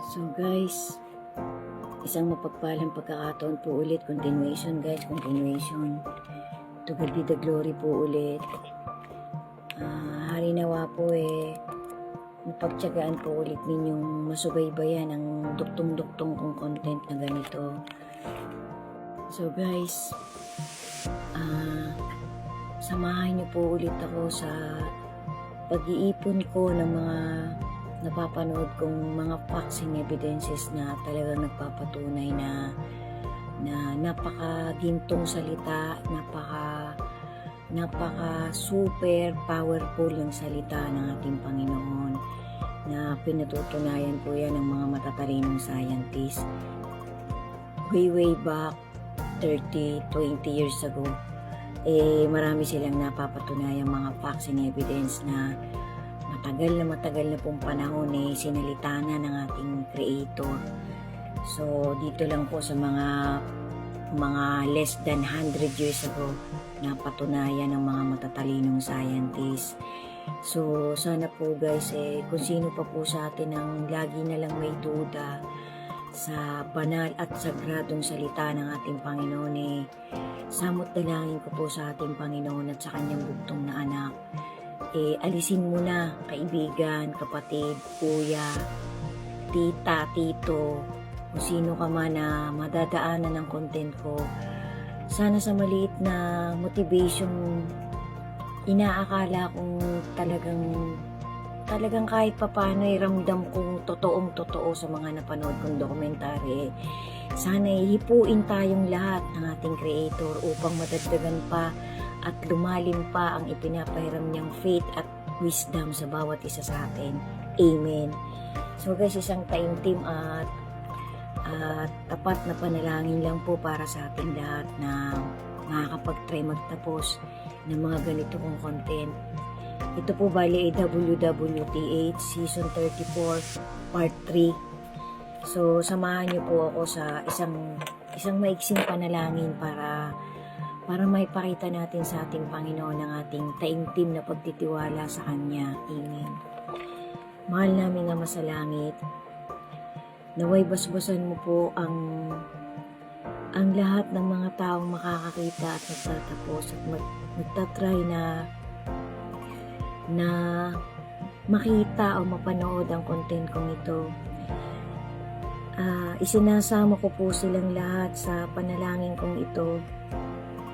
So guys, isang mapagpalang pagkakataon po ulit. Continuation guys, continuation. To God be the glory po ulit. Hari nawa po mapagtyagaan po ulit ninyong masubaybayan ang duktong-duktong kong content na ganito. So guys, samahan niyo po ulit ako sa pag-iipon ko ng mga napapanood kong mga facts and evidences na talagang nagpapatunay na napakagintong salita, napaka super powerful yung salita ng ating Panginoon na pinatutunayan po yan ng mga matatalinong scientists way back 30, 20 years ago. Marami silang napapatunayang mga facts and evidence na matagal na pong panahon sinalita na ng ating Creator. So dito lang po sa mga less than 100 years ago napatunayan ng mga matatalinong scientists. So sana po guys kung sino pa po sa atin ang lagi na lang may duda sa banal at sagradong salita ng ating Panginoon samot dalangin ko po sa ating Panginoon at sa kanyang bugtong na anak. Alisin mo na kaibigan, kapatid, kuya, tita, tito, kung sino ka man na madadaanan ng content ko. Sana sa maliit na motivation, inaakala kong talagang kahit papano ramdam kong totoong-totoo sa mga napanood kong dokumentary. Sana hipuin tayong lahat ng ating Creator upang madagdagan pa at lumalim pa ang ipinapahiram niyang faith at wisdom sa bawat isa sa atin. Amen. So guys, isang taimtim at tapat na panalangin lang po para sa ating lahat na makakapag-try magtapos ng mga ganito kong content. Ito po bali ay WWTH Season 34 Part 3. So samahan niyo po ako sa isang maiksing panalangin para maipakita natin sa ating Panginoon ang ating taimtim na pagtitiwala sa Kanya. Amen. Mahal namin Ama sa langit, naway basbasan mo po ang lahat ng mga taong makakakita at nagtatapos at nagtatry na makita o mapanood ang content kong ito. Isinasama ko po silang lahat sa panalangin kong ito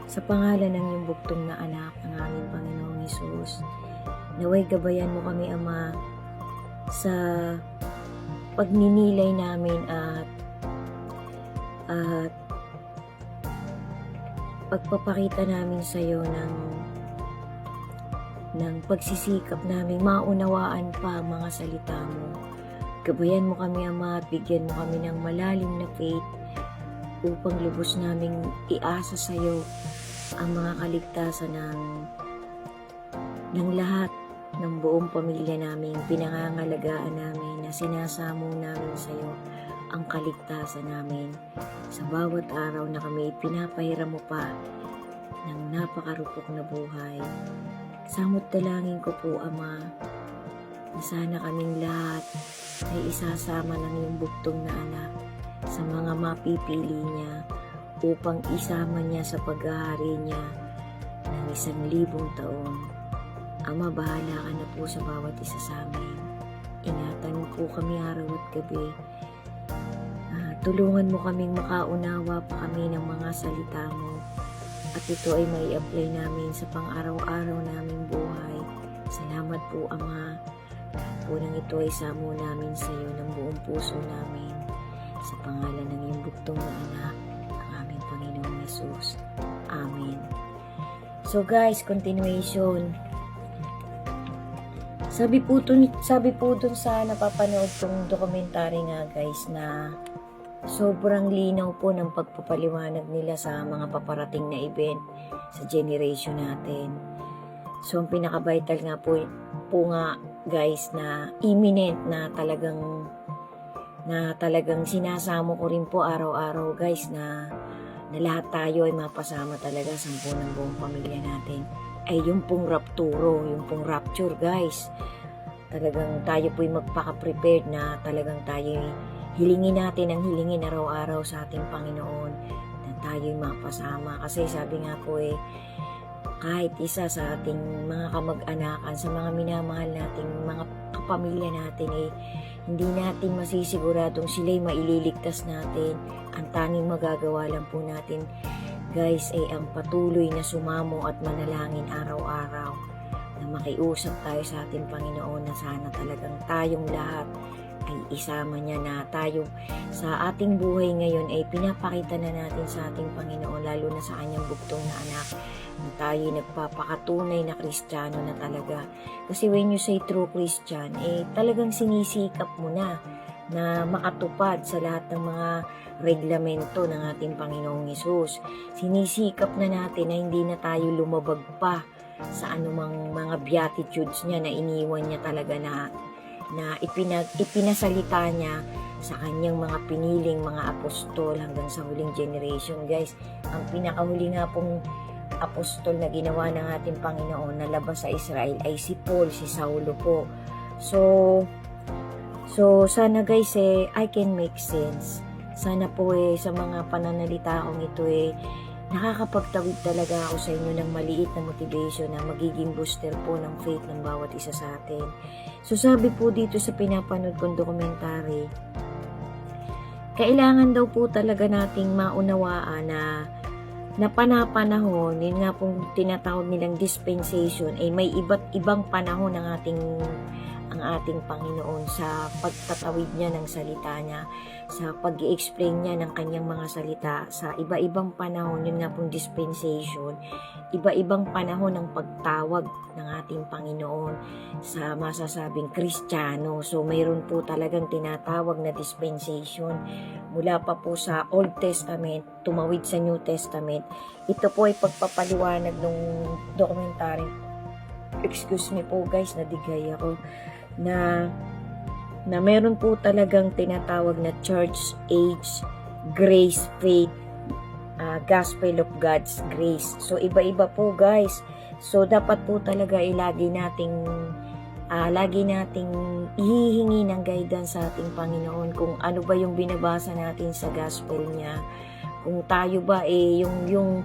sa pangalan ng iyong bugtong na anak, ng aming Panginoong Hesus. Naway gabayan mo kami, Ama, sa pagninilay namin at pagpapakita namin sa iyo ng pagsisikap namin maunawaan pa ang mga salita mo. Gabayan mo kami, Ama, at bigyan mo kami ng malalim na faith upang lubos naming iasa sa iyo ang mga kaligtasan ng lahat ng buong pamilya namin, pinangangalagaan namin, na sinasamo namin sa iyo ang kaligtasan namin. Sa bawat araw na kami pinapahiram mo pa ng napakarupok na buhay. Samot dalangin ko po, Ama, na sana kaming lahat ay isasama ng iyong bugtong na anak sa mga mapipili niya upang isama niya sa paghahari niya ng 1,000 taon. Ama, bahala ka na po sa bawat isa sa amin. Ingatan mo po kami araw at gabi. Tulungan mo kaming makaunawa pa kami ng mga salita mo at ito ay may apply namin sa pang-araw-araw naming buhay. Salamat po, Ama. Po nang ito ay samo namin sa iyo ng buong puso namin sa pangalan ng iyong bugtong na anak, ang aming Panginoong Hesus. Amen. So guys, continuation. Sabi po dun sa napapanood kong dokumentary nga guys na sobrang linaw po ng pagpapaliwanag nila sa mga paparating na event sa generation natin. So ang pinaka-vital nga po nga guys na imminent na talagang sinasamo ko rin po araw-araw guys na lahat tayo ay mapasama talaga sa buong pamilya natin ay yung pong rapture guys. Talagang tayo po'y magpaka-prepared na talagang tayo hilingin natin ang hilingin araw-araw sa ating Panginoon na tayo'y mapasama. Kasi sabi nga po kahit isa sa ating mga kamag-anakan, sa mga minamahal nating mga kapamilya natin hindi natin masisiguradong sila'y maililigtas natin. Ang tanging magagawa lang po natin, guys, ay ang patuloy na sumamo at manalangin araw-araw na makiusap tayo sa ating Panginoon na sana talagang tayong lahat ay isama niya, na tayo sa ating buhay ngayon ay pinapakita na natin sa ating Panginoon, lalo na sa kanyang bugtong na anak, na tayo nagpapakatunay na Kristiyano na talaga. Kasi when you say true Christian, talagang sinisikap mo na makatupad sa lahat ng mga reglamento ng ating Panginoong Hesus. Sinisikap na natin na hindi na tayo lumabag pa sa anumang mga beatitudes niya na iniwan niya talaga na ipinasalita niya sa kanyang mga piniling mga apostol hanggang sa huling generation. Guys, ang pinakahuli nga pong apostol na ginawa ng ating Panginoon na labas sa Israel ay si Paul, si Saulo po. So sana guys I can make sense. Sana po sa mga pananalita kong ito nakakapagtawid talaga ako sa inyo ng maliit na motivation na magiging booster po ng faith ng bawat isa sa atin. So sabi po dito sa pinapanood kong dokumentary, kailangan daw po talaga nating maunawaan na panapanahon, yun nga pong tinatawag nilang dispensation, may iba't ibang panahon ang ating Panginoon sa pagtatawid niya ng salita niya, sa pag-i-explain niya ng kanyang mga salita sa iba-ibang panahon. Yun nga pong dispensation, iba-ibang panahon ng pagtawag ng ating Panginoon sa masasabing Kristiyano. So mayroon po talagang tinatawag na dispensation mula pa po sa Old Testament tumawid sa New Testament. Ito po ay pagpapaliwanag ng dokumentary. Excuse me po guys, nadigay ako. Na meron po talagang tinatawag na church age, grace, faith, gospel of God's grace. So iba-iba po guys. So dapat po talaga lagi nating ihihingi ng guidance sa ating Panginoon kung ano ba yung binabasa natin sa gospel niya. Kung tayo ba yung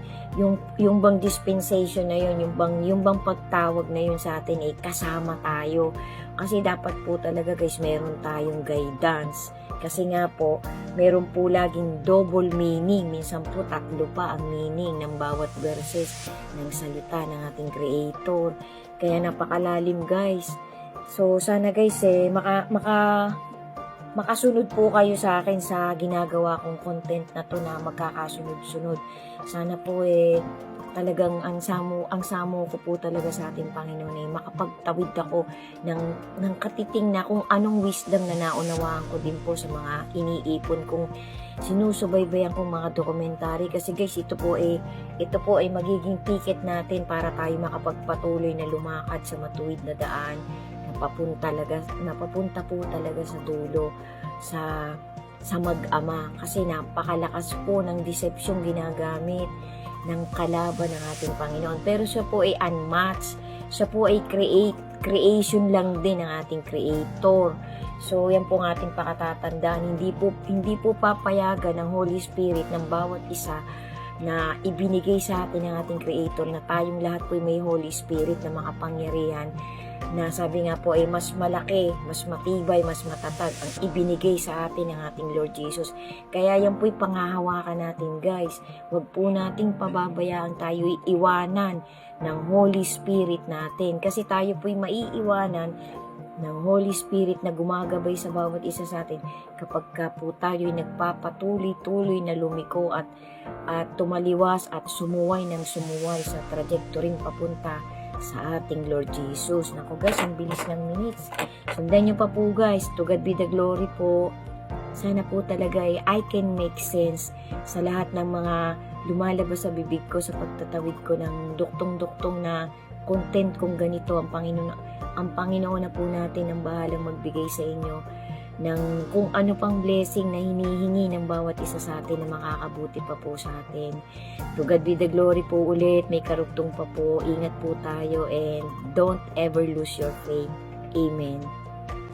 bang dispensation na yun, yung bang pagtawag na yun sa atin kasama tayo. Kasi dapat po talaga guys meron tayong guidance. Kasi nga po, meron po laging double meaning. Minsan po tatlo pa ang meaning ng bawat verses ng salita ng ating Creator. Kaya napakalalim guys. So sana guys makasunod po kayo sa akin sa ginagawa kong content na to na magkakasunod-sunod. Sana po talagang ang samo ko po talaga sa ating Panginoon makapagtawid ako ng katiting na kung anong wisdom na naunawaan ko din po sa mga iniipon kong sinusubaybayan kong mga dokumentary. Kasi guys, ito po ay magiging ticket natin para tayo makapagpatuloy na lumakad sa matuwid na daan napapunta po talaga sa dulo sa mag-ama. Kasi napakalakas po ng deception ginagamit ng kalaban ng ating Panginoon. Pero siya po ay unmatched. Siya po ay creation lang din ng ating Creator. So yan po ang ating pakatatandaan. Hindi po papayagan ng Holy Spirit ng bawat isa na ibinigay sa atin ng ating Creator na tayong lahat po may Holy Spirit na makapangyarihan na sabi nga po mas malaki, mas matibay, mas matatag ang ibinigay sa atin ng ating Lord Jesus. Kaya yan po'y pangahawakan natin guys. Huwag po nating pababayaan tayo iwanan ng Holy Spirit natin. Kasi tayo po'y maiiwanan ng Holy Spirit na gumagabay sa bawat isa sa atin kapag ka po tayo'y nagpapatuloy-tuloy na lumiko at tumaliwas at sumuway sa trajectory papunta sa ating Lord Jesus. Naku guys, ang bilis ng minutes. Sundan nyo pa po guys. To God be the glory po. Sana po talaga I can make sense sa lahat ng mga lumalabas sa bibig ko sa pagtatawid ko ng duktong-duktong na content kung ganito. Ang Panginoon na po natin ang bahalang magbigay sa inyo ng kung ano pang blessing na hinihingi ng bawat isa sa atin na makakabuti pa po sa atin. To God be the glory po ulit. May karugtong pa po. Ingat po tayo and don't ever lose your faith. Amen.